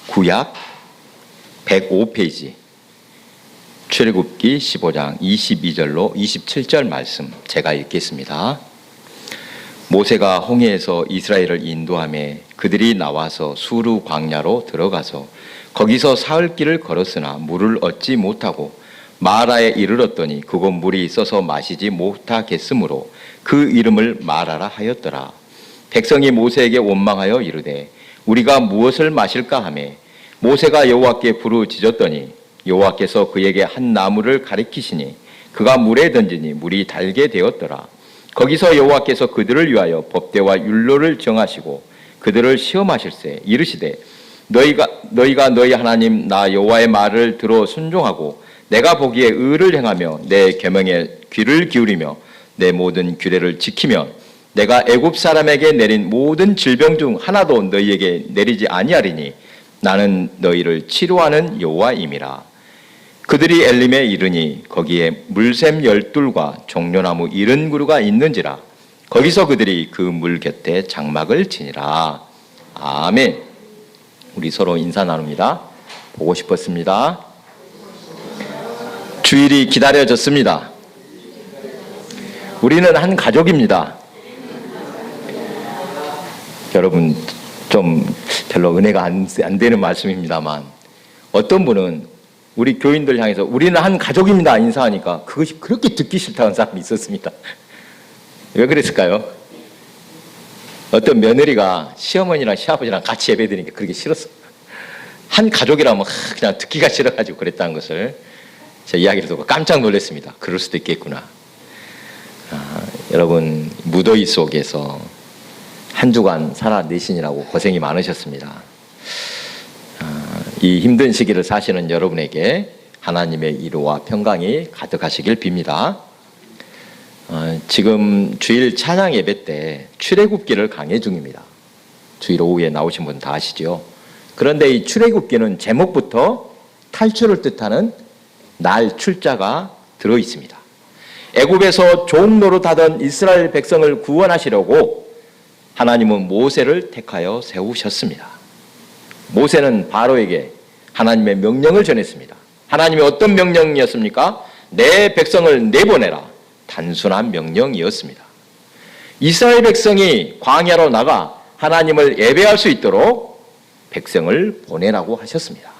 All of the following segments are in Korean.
구약 105페이지 출애굽기 15장 22절로 27절 말씀 제가 읽겠습니다. 모세가 홍해에서 이스라엘을 인도하며 그들이 나와서 수르 광야로 들어가서 거기서 사흘 길을 걸었으나 물을 얻지 못하고 마라에 이르렀더니 그곳 물이 있어서 마시지 못하겠으므로 그 이름을 마라라 하였더라. 백성이 모세에게 원망하여 이르되 우리가 무엇을 마실까 하며 모세가 여호와께 부르짖었더니 여호와께서 그에게 한 나무를 가리키시니 그가 물에 던지니 물이 달게 되었더라. 거기서 여호와께서 그들을 위하여 법대와 율로를 정하시고 그들을 시험하실세 이르시되 너희가 너희 하나님 나 여호와의 말을 들어 순종하고 내가 보기에 의를 행하며 내 계명에 귀를 기울이며 내 모든 규례를 지키면 내가 애굽 사람에게 내린 모든 질병 중 하나도 너희에게 내리지 아니하리니 나는 너희를 치료하는 여호와임이라. 그들이 엘림에 이르니 거기에 물샘 12과 종려나무 70그루가 있는지라. 거기서 그들이 그 물 곁에 장막을 치니라. 아멘. 우리 서로 인사 나눕니다. 보고 싶었습니다. 주일이 기다려졌습니다. 우리는 한 가족입니다. 여러분 좀 별로 은혜가 안 되는 말씀입니다만 어떤 분은 우리 교인들 향해서 우리는 한 가족입니다 인사하니까 그것이 그렇게 듣기 싫다는 사람이 있었습니다. 왜 그랬을까요? 어떤 며느리가 시어머니랑 시아버지랑 같이 예배드리니까 그렇게 싫었어. 한 가족이라면 그냥 듣기가 싫어가지고 그랬다는 것을 제 이야기를 듣고 깜짝 놀랐습니다. 그럴 수도 있겠구나. 여러분 무더위 속에서 한 주간 살아내시느라고 고생이 많으셨습니다. 이 힘든 시기를 사시는 여러분에게 하나님의 위로와 평강이 가득하시길 빕니다. 지금 주일 찬양 예배 때 출애굽기를 강해 중입니다. 주일 오후에 나오신 분 다 아시죠? 그런데 이 출애굽기는 제목부터 탈출을 뜻하는 날 출자가 들어 있습니다. 애굽에서 종 노릇하던 이스라엘 백성을 구원하시려고 하나님은 모세를 택하여 세우셨습니다. 모세는 바로에게 하나님의 명령을 전했습니다. 하나님의 어떤 명령이었습니까? 내 백성을 내보내라. 단순한 명령이었습니다. 이스라엘 백성이 광야로 나가 하나님을 예배할 수 있도록 백성을 보내라고 하셨습니다.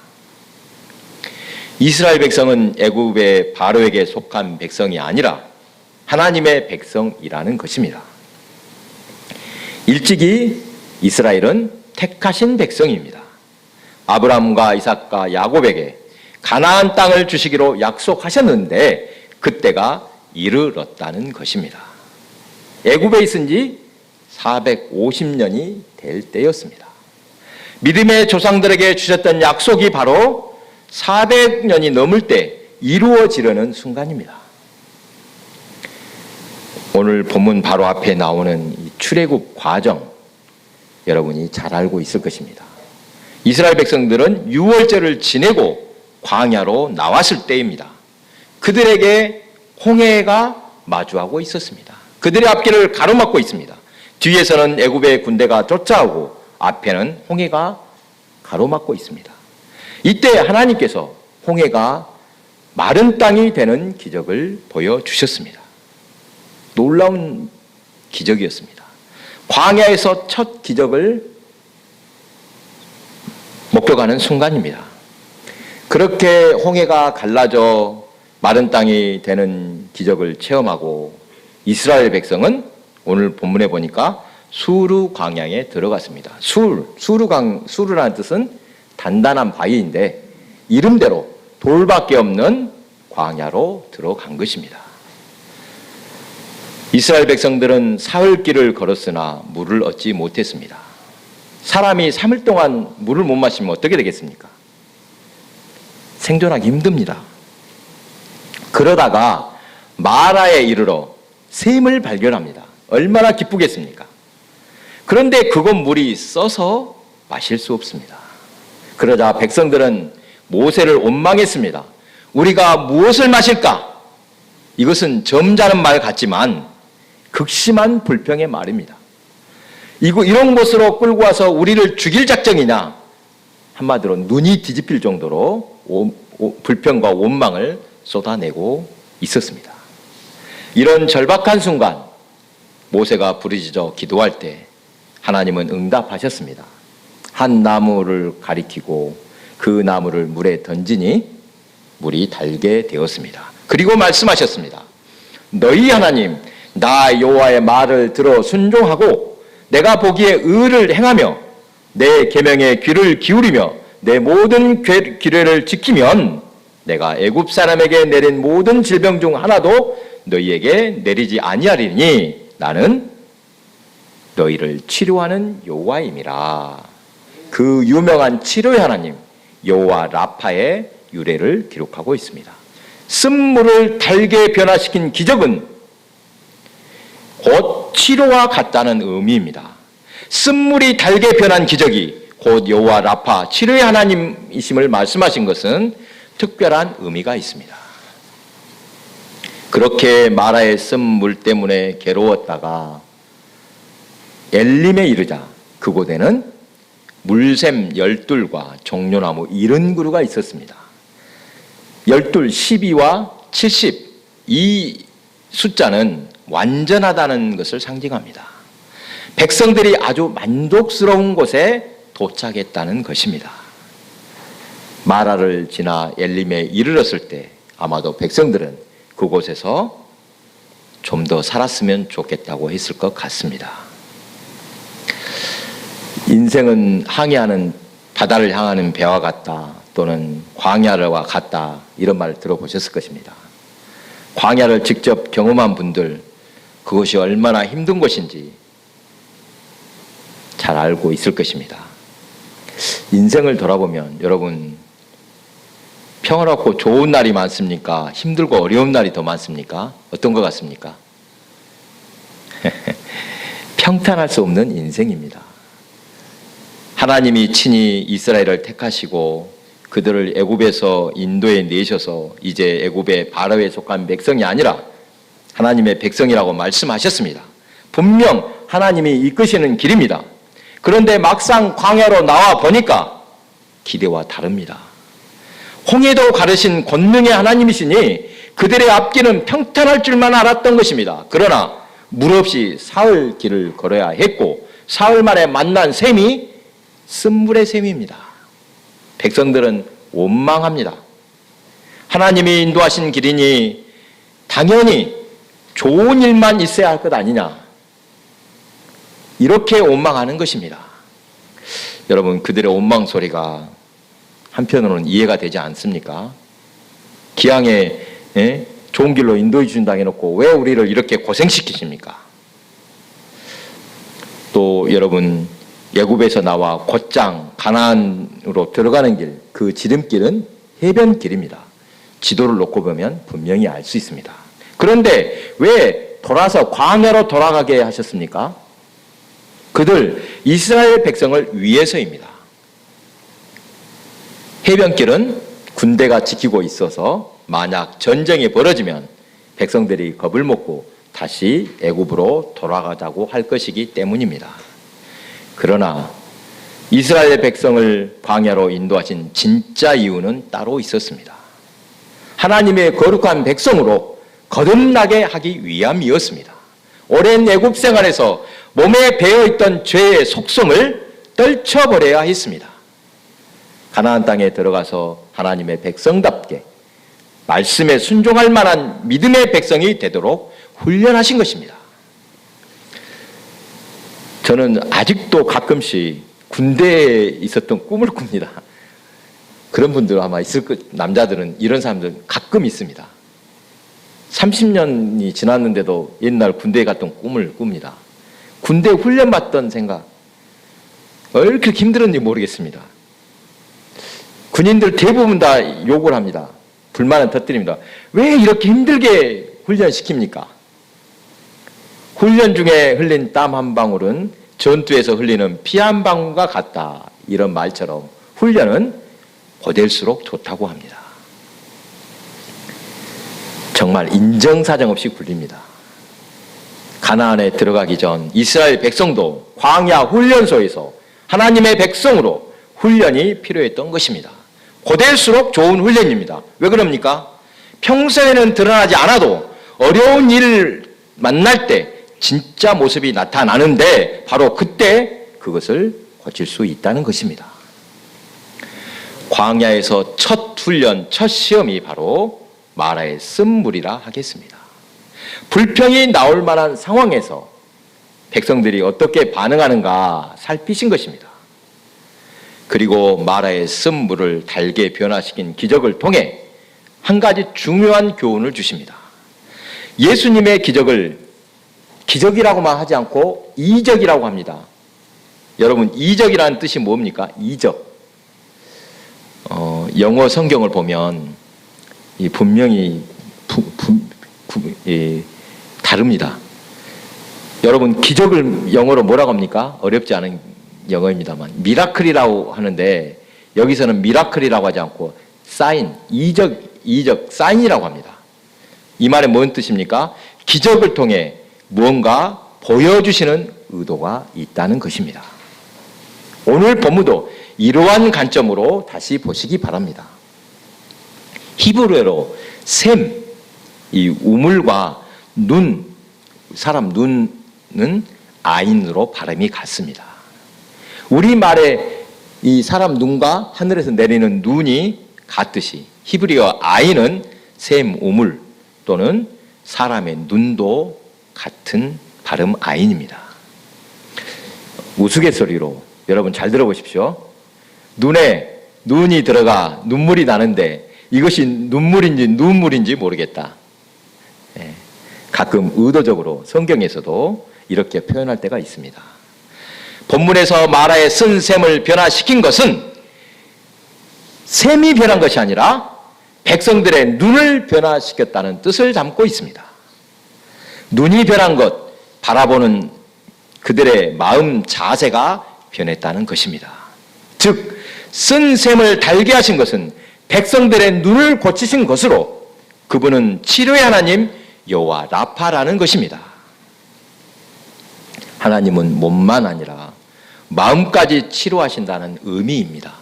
이스라엘 백성은 애굽의 바로에게 속한 백성이 아니라 하나님의 백성이라는 것입니다. 일찍이 이스라엘은 택하신 백성입니다. 아브라함과 이삭과 야곱에게 가나안 땅을 주시기로 약속하셨는데 그때가 이르렀다는 것입니다. 애굽에 있은 지 450년이 될 때였습니다. 믿음의 조상들에게 주셨던 약속이 바로 400년이 넘을 때 이루어지려는 순간입니다. 오늘 본문 바로 앞에 나오는 이 출애굽 과정 여러분이 잘 알고 있을 것입니다. 이스라엘 백성들은 유월절을 지내고 광야로 나왔을 때입니다. 그들에게 홍해가 마주하고 있었습니다. 그들의 앞길을 가로막고 있습니다. 뒤에서는 애굽의 군대가 쫓아오고 앞에는 홍해가 가로막고 있습니다. 이때 하나님께서 홍해가 마른 땅이 되는 기적을 보여주셨습니다. 놀라운 기적이었습니다. 광야에서 첫 기적을 목격하는 순간입니다. 그렇게 홍해가 갈라져 마른 땅이 되는 기적을 체험하고 이스라엘 백성은 오늘 본문에 보니까 수르 광야에 들어갔습니다. 수르라는 뜻은 단단한 바위인데 이름대로 돌밖에 없는 광야로 들어간 것입니다. 이스라엘 백성들은 사흘 길을 걸었으나 물을 얻지 못했습니다. 사람이 3일 동안 물을 못 마시면 어떻게 되겠습니까? 생존하기 힘듭니다. 그러다가 마라에 이르러 샘을 발견합니다. 얼마나 기쁘겠습니까? 그런데 그건 물이 써서 마실 수 없습니다. 그러자 백성들은 모세를 원망했습니다. 우리가 무엇을 마실까? 이것은 점잖은 말 같지만 극심한 불평의 말입니다. 이런 곳으로 끌고 와서 우리를 죽일 작정이냐? 한마디로 눈이 뒤집힐 정도로 불평과 원망을 쏟아내고 있었습니다. 이런 절박한 순간 모세가 부르짖어 기도할 때 하나님은 응답하셨습니다. 한 나무를 가리키고 그 나무를 물에 던지니 물이 달게 되었습니다. 그리고 말씀하셨습니다. 너희 하나님 나 여호와의 말을 들어 순종하고 내가 보기에 의를 행하며 내 계명에 귀를 기울이며 내 모든 규례를 지키면 내가 애굽 사람에게 내린 모든 질병 중 하나도 너희에게 내리지 아니하리니 나는 너희를 치료하는 여호와임이라. 그 유명한 치료의 하나님 여호와 라파의 유래를 기록하고 있습니다. 쓴물을 달게 변화시킨 기적은 곧 치료와 같다는 의미입니다. 쓴물이 달게 변한 기적이 곧 여호와 라파 치료의 하나님이심을 말씀하신 것은 특별한 의미가 있습니다. 그렇게 마라의 쓴물 때문에 괴로웠다가 엘림에 이르자 그곳에는 물샘 12과 종려나무 70그루가 있었습니다. 12, 12와 70 이 숫자는 완전하다는 것을 상징합니다. 백성들이 아주 만족스러운 곳에 도착했다는 것입니다. 마라를 지나 엘림에 이르렀을 때 아마도 백성들은 그곳에서 좀 더 살았으면 좋겠다고 했을 것 같습니다. 인생은 항해하는 바다를 향하는 배와 같다 또는 광야와 같다 이런 말 들어보셨을 것입니다. 광야를 직접 경험한 분들 그것이 얼마나 힘든 것인지 잘 알고 있을 것입니다. 인생을 돌아보면 여러분 평화롭고 좋은 날이 많습니까? 힘들고 어려운 날이 더 많습니까? 어떤 것 같습니까? 평탄할 수 없는 인생입니다. 하나님이 친히 이스라엘을 택하시고 그들을 애굽에서 인도에 내셔서 이제 애굽의 바로에 속한 백성이 아니라 하나님의 백성이라고 말씀하셨습니다. 분명 하나님이 이끄시는 길입니다. 그런데 막상 광야로 나와 보니까 기대와 다릅니다. 홍해도 가르신 권능의 하나님이시니 그들의 앞길은 평탄할 줄만 알았던 것입니다. 그러나 물 없이 사흘 길을 걸어야 했고 사흘 만에 만난 샘이 쓴물의 샘입니다. 백성들은 원망합니다. 하나님이 인도하신 길이니 당연히 좋은 일만 있어야 할 것 아니냐 이렇게 원망하는 것입니다. 여러분 그들의 원망 소리가 한편으로는 이해가 되지 않습니까? 기왕에 좋은 길로 인도해 준다 해놓고 왜 우리를 이렇게 고생시키십니까? 또 여러분 애굽에서 나와 곧장 가나안으로 들어가는 길, 그 지름길은 해변길입니다. 지도를 놓고 보면 분명히 알 수 있습니다. 그런데 왜 돌아서 광야로 돌아가게 하셨습니까? 그들 이스라엘 백성을 위해서입니다. 해변길은 군대가 지키고 있어서 만약 전쟁이 벌어지면 백성들이 겁을 먹고 다시 애굽으로 돌아가자고 할 것이기 때문입니다. 그러나 이스라엘 백성을 광야로 인도하신 진짜 이유는 따로 있었습니다. 하나님의 거룩한 백성으로 거듭나게 하기 위함이었습니다. 오랜 애굽 생활에서 몸에 배어있던 죄의 속성을 떨쳐버려야 했습니다. 가나안 땅에 들어가서 하나님의 백성답게 말씀에 순종할 만한 믿음의 백성이 되도록 훈련하신 것입니다. 저는 아직도 가끔씩 군대에 있었던 꿈을 꿉니다. 그런 분들 아마 있을 것, 남자들은 이런 사람들 가끔 있습니다. 30년이 지났는데도 옛날 군대에 갔던 꿈을 꿉니다. 군대 훈련 받던 생각, 왜 이렇게 힘들었는지 모르겠습니다. 군인들 대부분 다 욕을 합니다. 불만을 터뜨립니다. 왜 이렇게 힘들게 훈련시킵니까? 훈련 중에 흘린 땀 한 방울은 전투에서 흘리는 피 한 방울과 같다. 이런 말처럼 훈련은 고될수록 좋다고 합니다. 정말 인정사정 없이 굴립니다. 가나안에 들어가기 전 이스라엘 백성도 광야 훈련소에서 하나님의 백성으로 훈련이 필요했던 것입니다. 고될수록 좋은 훈련입니다. 왜 그럽니까? 평소에는 드러나지 않아도 어려운 일을 만날 때 진짜 모습이 나타나는데 바로 그때 그것을 고칠 수 있다는 것입니다. 광야에서 첫 훈련, 첫 시험이 바로 마라의 쓴물이라 하겠습니다. 불평이 나올 만한 상황에서 백성들이 어떻게 반응하는가 살피신 것입니다. 그리고 마라의 쓴물을 달게 변화시킨 기적을 통해 한 가지 중요한 교훈을 주십니다. 예수님의 기적을 기적이라고만 하지 않고 이적이라고 합니다. 여러분, 이적이라는 뜻이 뭡니까? 이적. 영어 성경을 보면 분명히 다릅니다. 여러분, 기적을 영어로 뭐라고 합니까? 어렵지 않은 영어입니다만 미라클이라고 하는데 여기서는 미라클이라고 하지 않고 사인, 이적, 사인이라고 합니다. 이 말은 뭔 뜻입니까? 기적을 통해 무언가 보여주시는 의도가 있다는 것입니다. 오늘 본문도 이러한 관점으로 다시 보시기 바랍니다. 히브리어로 샘, 이 우물과 눈, 사람 눈은 아인으로 발음이 같습니다. 우리말에 이 사람 눈과 하늘에서 내리는 눈이 같듯이 히브리어 아인은 샘, 우물 또는 사람의 눈도 같은 발음 아인입니다. 우스갯소리로 여러분 잘 들어보십시오. 눈에 눈이 들어가 눈물이 나는데 이것이 눈물인지 모르겠다. 가끔 의도적으로 성경에서도 이렇게 표현할 때가 있습니다. 본문에서 마라의 쓴 샘을 변화시킨 것은 샘이 변한 것이 아니라 백성들의 눈을 변화시켰다는 뜻을 담고 있습니다. 눈이 변한 것, 바라보는 그들의 마음 자세가 변했다는 것입니다. 즉, 쓴 샘을 달게 하신 것은 백성들의 눈을 고치신 것으로 그분은 치료의 하나님 여호와 라파라는 것입니다. 하나님은 몸만 아니라 마음까지 치료하신다는 의미입니다.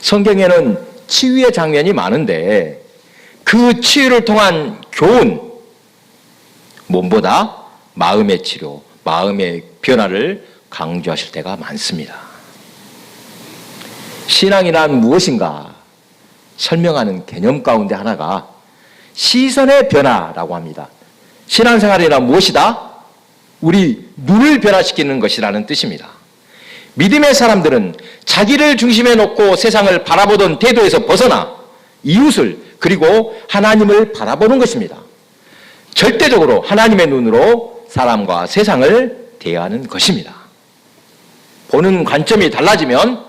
성경에는 치유의 장면이 많은데 그 치유를 통한 교훈, 몸보다 마음의 치료, 마음의 변화를 강조하실 때가 많습니다. 신앙이란 무엇인가 설명하는 개념 가운데 하나가 시선의 변화라고 합니다. 신앙생활이란 무엇이다? 우리 눈을 변화시키는 것이라는 뜻입니다. 믿음의 사람들은 자기를 중심에 놓고 세상을 바라보던 태도에서 벗어나 이웃을 그리고 하나님을 바라보는 것입니다. 절대적으로 하나님의 눈으로 사람과 세상을 대하는 것입니다. 보는 관점이 달라지면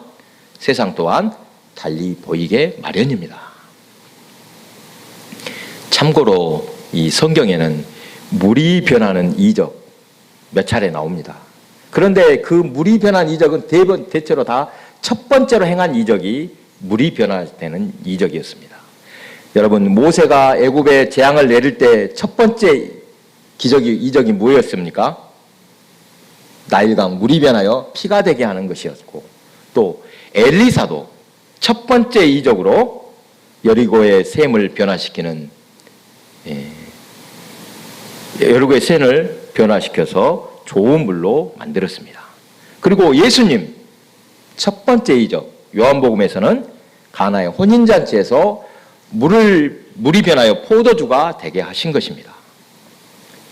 세상 또한 달리 보이게 마련입니다. 참고로 이 성경에는 물이 변하는 이적 몇 차례 나옵니다. 그런데 그 물이 변한 이적은 대체로 다 첫 번째로 행한 이적이 물이 변화되는 이적이었습니다. 여러분, 모세가 애굽에 재앙을 내릴 때 첫 번째 이적이 뭐였습니까? 나일강 물이 변하여 피가 되게 하는 것이었고, 또 엘리사도 첫 번째 이적으로 여리고의 샘을 변화시키는 여리고의 샘을 변화시켜서 좋은 물로 만들었습니다. 그리고 예수님 첫 번째 이적 요한복음에서는 가나의 혼인잔치에서 물이 변하여 포도주가 되게 하신 것입니다.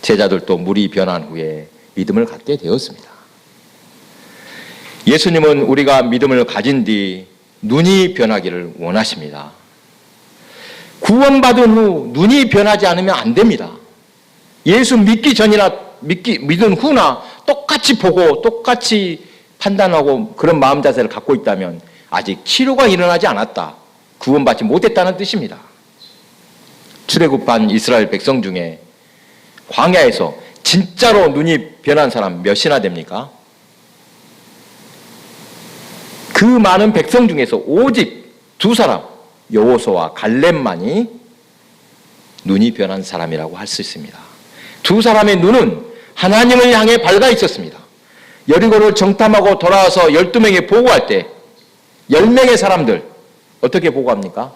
제자들도 물이 변한 후에 믿음을 갖게 되었습니다. 예수님은 우리가 믿음을 가진 뒤 눈이 변하기를 원하십니다. 구원받은 후 눈이 변하지 않으면 안 됩니다. 예수 믿기 전이나 믿은 후나 똑같이 보고 똑같이 판단하고 그런 마음 자세를 갖고 있다면 아직 치료가 일어나지 않았다. 구원받지 못했다는 뜻입니다. 출애굽한 이스라엘 백성 중에 광야에서 진짜로 눈이 변한 사람 몇이나 됩니까? 그 많은 백성 중에서 오직 두 사람, 여호수아와 갈렙만이 눈이 변한 사람이라고 할 수 있습니다. 두 사람의 눈은 하나님을 향해 밝아 있었습니다. 여리고를 정탐하고 돌아와서 12명이 보고할 때 10명의 사람들 어떻게 보고합니까?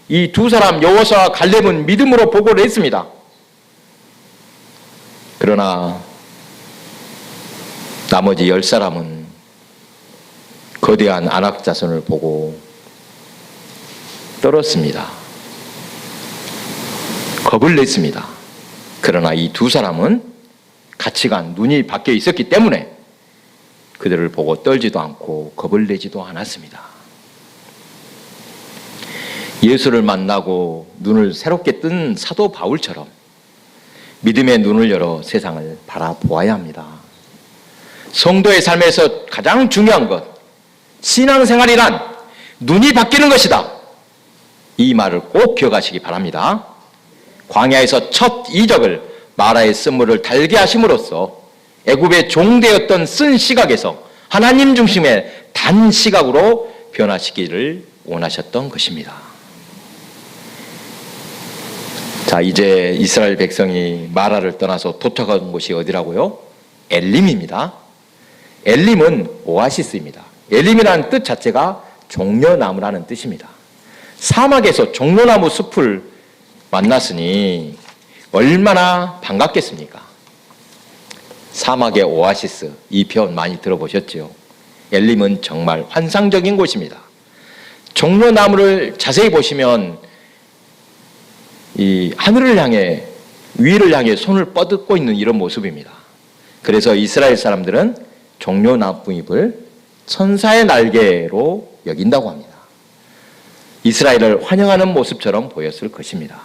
이 두 사람 여호수아와 갈렙은 믿음으로 보고를 했습니다. 그러나 나머지 10사람은 거대한 아낙 자손을 보고 떨었습니다. 겁을 냈습니다. 그러나 이 두 사람은 가치관, 눈이 바뀌어 있었기 때문에 그들을 보고 떨지도 않고 겁을 내지도 않았습니다. 예수를 만나고 눈을 새롭게 뜬 사도 바울처럼 믿음의 눈을 열어 세상을 바라보아야 합니다. 성도의 삶에서 가장 중요한 것, 신앙생활이란 눈이 바뀌는 것이다. 이 말을 꼭 기억하시기 바랍니다. 광야에서 첫 이적을 마라의 쓴물을 달게 하심으로써 애굽의 종되었던 쓴 시각에서 하나님 중심의 단 시각으로 변화시키기를 원하셨던 것입니다. 자, 이제 이스라엘 백성이 마라를 떠나서 도착한 곳이 어디라고요? 엘림입니다. 엘림은 오아시스입니다. 엘림이라는 뜻 자체가 종려나무라는 뜻입니다. 사막에서 종려나무 숲을 만났으니 얼마나 반갑겠습니까? 사막의 오아시스, 이 표현 많이 들어보셨죠? 엘림은 정말 환상적인 곳입니다. 종려나무를 자세히 보시면 이 하늘을 향해, 위를 향해 손을 뻗고 있는 이런 모습입니다. 그래서 이스라엘 사람들은 종려나무잎을 천사의 날개로 여긴다고 합니다. 이스라엘을 환영하는 모습처럼 보였을 것입니다.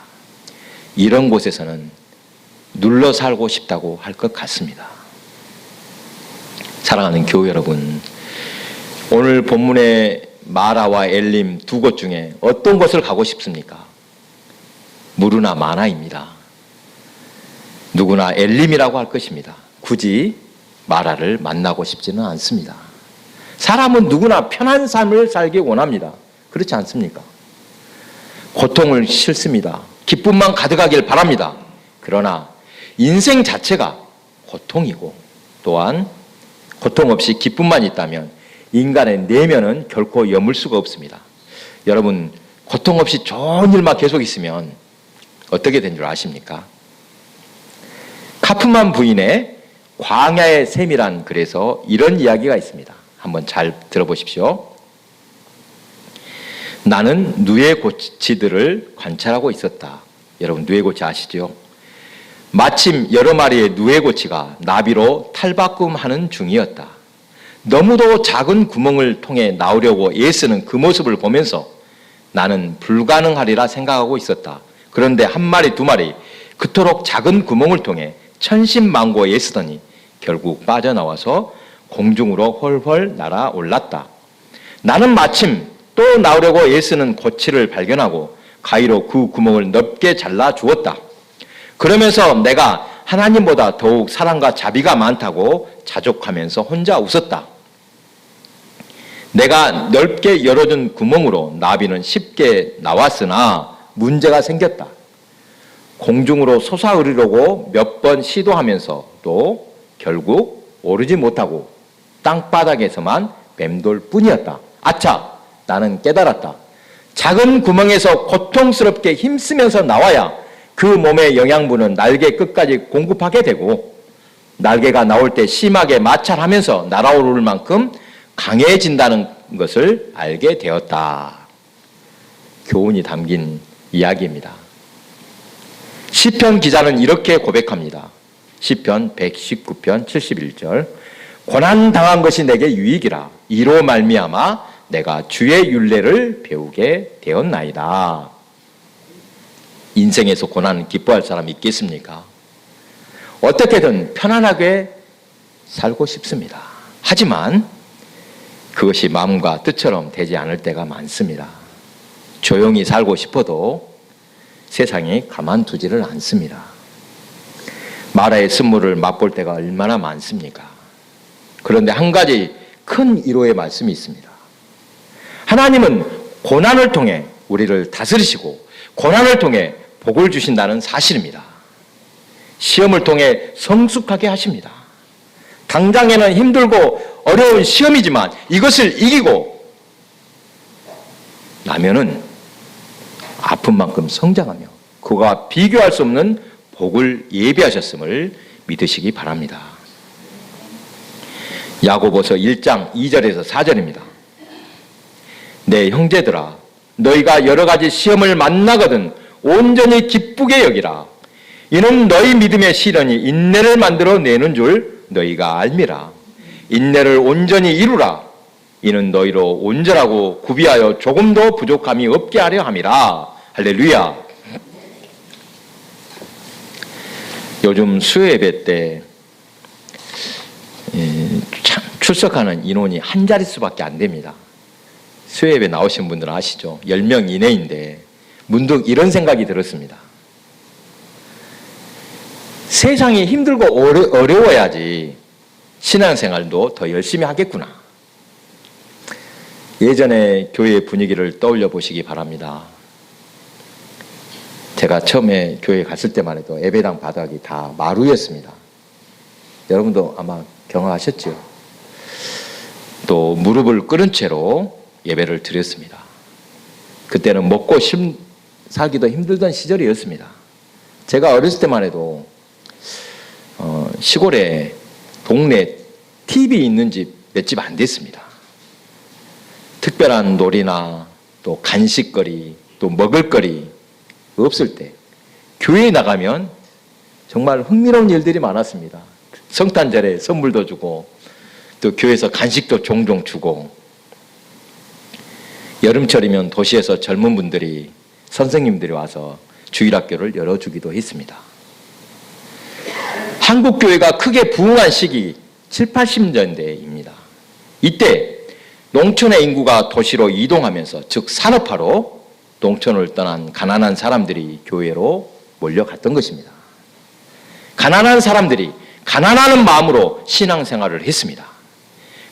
이런 곳에서는 눌러 살고 싶다고 할 것 같습니다. 사랑하는 교회 여러분, 오늘 본문의 마라와 엘림 두 곳 중에 어떤 곳을 가고 싶습니까? 무르나 마나입니다. 누구나 엘림이라고 할 것입니다. 굳이 마라를 만나고 싶지는 않습니다. 사람은 누구나 편한 삶을 살기 원합니다. 그렇지 않습니까? 고통을 싫습니다. 기쁨만 가득하길 바랍니다. 그러나 인생 자체가 고통이고 또한 고통 없이 기쁨만 있다면 인간의 내면은 결코 여물 수가 없습니다. 여러분, 고통 없이 좋은 일만 계속 있으면 어떻게 된 줄 아십니까? 카프만 부인의 광야의 샘이란 글에서 이런 이야기가 있습니다. 한번 잘 들어보십시오. 나는 누에고치들을 관찰하고 있었다. 여러분, 누에고치 아시죠? 마침 여러 마리의 누에고치가 나비로 탈바꿈하는 중이었다. 너무도 작은 구멍을 통해 나오려고 애쓰는 그 모습을 보면서 나는 불가능하리라 생각하고 있었다. 그런데 한 마리, 두 마리 그토록 작은 구멍을 통해 천신만고 애쓰더니 결국 빠져나와서 공중으로 헐헐 날아올랐다. 나는 마침 또 나오려고 애쓰는 고치를 발견하고 가위로 그 구멍을 넓게 잘라 주었다. 그러면서 내가 하나님보다 더욱 사랑과 자비가 많다고 자족하면서 혼자 웃었다. 내가 넓게 열어준 구멍으로 나비는 쉽게 나왔으나 문제가 생겼다. 공중으로 솟아오르려고 몇 번 시도하면서도 결국 오르지 못하고 땅바닥에서만 맴돌 뿐이었다. 아차! 나는 깨달았다. 작은 구멍에서 고통스럽게 힘쓰면서 나와야 그 몸의 영양분은 날개 끝까지 공급하게 되고 날개가 나올 때 심하게 마찰하면서 날아오를 만큼 강해진다는 것을 알게 되었다. 교훈이 담긴 이야기입니다. 시편 기자는 이렇게 고백합니다. 시편 119편 71절. 고난당한 것이 내게 유익이라. 이로 말미암아 내가 주의 율례를 배우게 되었나이다. 인생에서 고난을 기뻐할 사람이 있겠습니까? 어떻게든 편안하게 살고 싶습니다. 하지만 그것이 마음과 뜻처럼 되지 않을 때가 많습니다. 조용히 살고 싶어도 세상이 가만두지를 않습니다. 마라의 쓴물을 맛볼 때가 얼마나 많습니까? 그런데 한 가지 큰 위로의 말씀이 있습니다. 하나님은 고난을 통해 우리를 다스리시고 고난을 통해 복을 주신다는 사실입니다. 시험을 통해 성숙하게 하십니다. 당장에는 힘들고 어려운 시험이지만 이것을 이기고 나면은 아픈 만큼 성장하며 그와 비교할 수 없는 복을 예비하셨음을 믿으시기 바랍니다. 야고보서 1장 2절에서 4절입니다. 내 형제들아, 너희가 여러 가지 시험을 만나거든 온전히 기쁘게 여기라. 이는 너희 믿음의 시련이 인내를 만들어 내는 줄 너희가 알미라. 인내를 온전히 이루라. 이는 너희로 온전하고 구비하여 조금도 부족함이 없게 하려 함이라. 할렐루야. 요즘 수요예배 때 출석하는 인원이 한 자릿수밖에 안 됩니다. 수요예배 나오신 분들은 아시죠? 10명 이내인데 문득 이런 생각이 들었습니다. 세상이 힘들고 어려워야지 신앙생활도 더 열심히 하겠구나. 예전에 교회의 분위기를 떠올려 보시기 바랍니다. 제가 처음에 교회에 갔을 때만 해도 예배당 바닥이 다 마루였습니다. 여러분도 아마 경험하셨죠? 또 무릎을 꿇은 채로 예배를 드렸습니다. 그때는 먹고 살기도 힘들던 시절이었습니다. 제가 어렸을 때만 해도 시골에 동네 TV 있는 집 몇 집 안 됐습니다. 특별한 놀이나 또 간식거리 또 먹을거리 없을 때 교회에 나가면 정말 흥미로운 일들이 많았습니다. 성탄절에 선물도 주고 또 교회에서 간식도 종종 주고 여름철이면 도시에서 젊은 분들이 선생님들이 와서 주일학교를 열어주기도 했습니다. 한국교회가 크게 부흥한 시기 7, 80년대입니다. 이때 농촌의 인구가 도시로 이동하면서 즉 산업화로 농촌을 떠난 가난한 사람들이 교회로 몰려갔던 것입니다. 가난한 사람들이 가난하는 마음으로 신앙생활을 했습니다.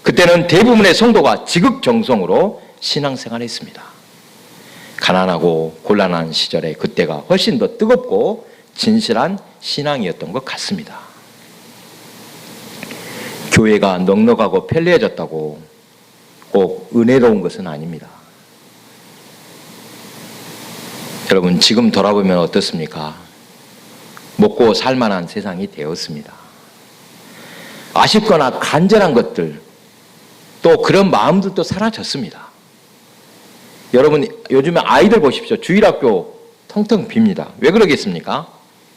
그때는 대부분의 성도가 지극정성으로 신앙생활했습니다. 가난하고 곤란한 시절에 그때가 훨씬 더 뜨겁고 진실한 신앙이었던 것 같습니다. 교회가 넉넉하고 편리해졌다고 꼭 은혜로운 것은 아닙니다. 여러분 지금 돌아보면 어떻습니까? 먹고 살만한 세상이 되었습니다. 아쉽거나 간절한 것들 또 그런 마음들도 사라졌습니다. 여러분 요즘에 아이들 보십시오. 주일학교 텅텅 빕니다. 왜 그러겠습니까?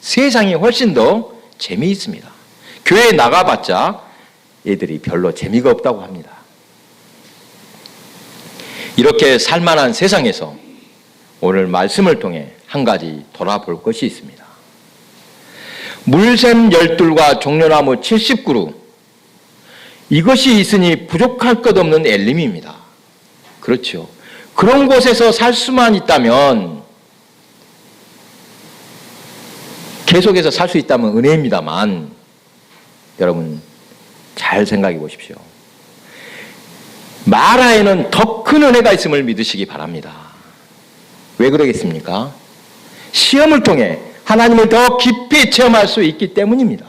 세상이 훨씬 더 재미있습니다. 교회에 나가봤자 애들이 별로 재미가 없다고 합니다. 이렇게 살만한 세상에서 오늘 말씀을 통해 한 가지 돌아볼 것이 있습니다. 물샘 12과 종려나무 70그루 이것이 있으니 부족할 것 없는 엘림입니다. 그렇죠. 그런 곳에서 살 수만 있다면 계속해서 살 수 있다면 은혜입니다만 여러분 잘 생각해 보십시오. 마라에는 더 큰 은혜가 있음을 믿으시기 바랍니다. 왜 그러겠습니까? 시험을 통해 하나님을 더 깊이 체험할 수 있기 때문입니다.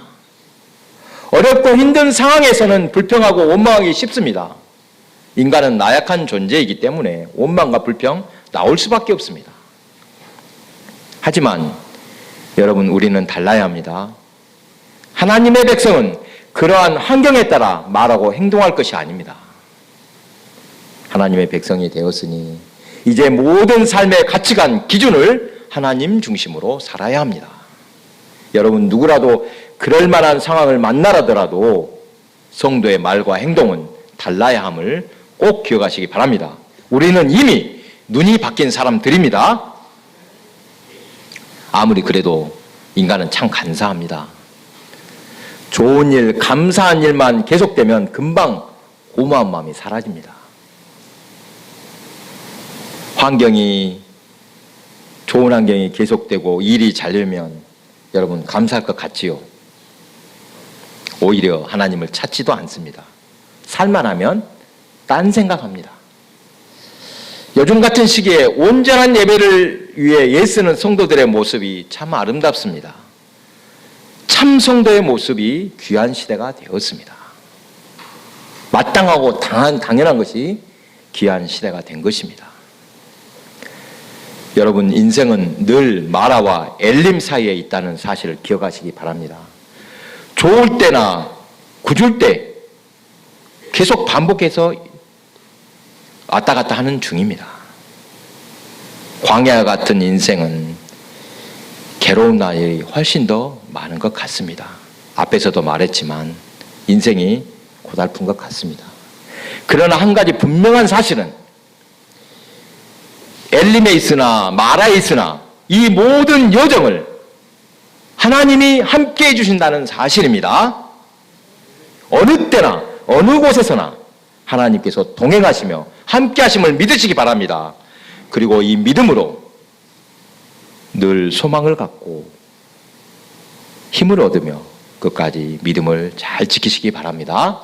어렵고 힘든 상황에서는 불평하고 원망하기 쉽습니다. 인간은 나약한 존재이기 때문에 원망과 불평 나올 수밖에 없습니다. 하지만 여러분 우리는 달라야 합니다. 하나님의 백성은 그러한 환경에 따라 말하고 행동할 것이 아닙니다. 하나님의 백성이 되었으니 이제 모든 삶의 가치관, 기준을 하나님 중심으로 살아야 합니다. 여러분 누구라도 그럴 만한 상황을 만나라더라도 성도의 말과 행동은 달라야 함을 꼭 기억하시기 바랍니다. 우리는 이미 눈이 바뀐 사람들입니다. 아무리 그래도 인간은 참 간사합니다. 좋은 일, 감사한 일만 계속되면 금방 고마운 마음이 사라집니다. 좋은 환경이 계속되고 일이 잘 되면 여러분 감사할 것 같지요? 오히려 하나님을 찾지도 않습니다. 살만하면 딴 생각합니다. 요즘 같은 시기에 온전한 예배를 위해 애쓰는 성도들의 모습이 참 아름답습니다. 참 성도의 모습이 귀한 시대가 되었습니다. 마땅하고 당연한 것이 귀한 시대가 된 것입니다. 여러분, 인생은 늘 마라와 엘림 사이에 있다는 사실을 기억하시기 바랍니다. 좋을 때나 굳을 때 계속 반복해서 왔다 갔다 하는 중입니다. 광야 같은 인생은 괴로운 날이 훨씬 더 많은 것 같습니다. 앞에서도 말했지만 인생이 고달픈 것 같습니다. 그러나 한 가지 분명한 사실은 엘림에 있으나 마라에 있으나 이 모든 여정을 하나님이 함께 해주신다는 사실입니다. 어느 때나 어느 곳에서나 하나님께서 동행하시며 함께 하심을 믿으시기 바랍니다. 그리고 이 믿음으로 늘 소망을 갖고 힘을 얻으며 끝까지 믿음을 잘 지키시기 바랍니다.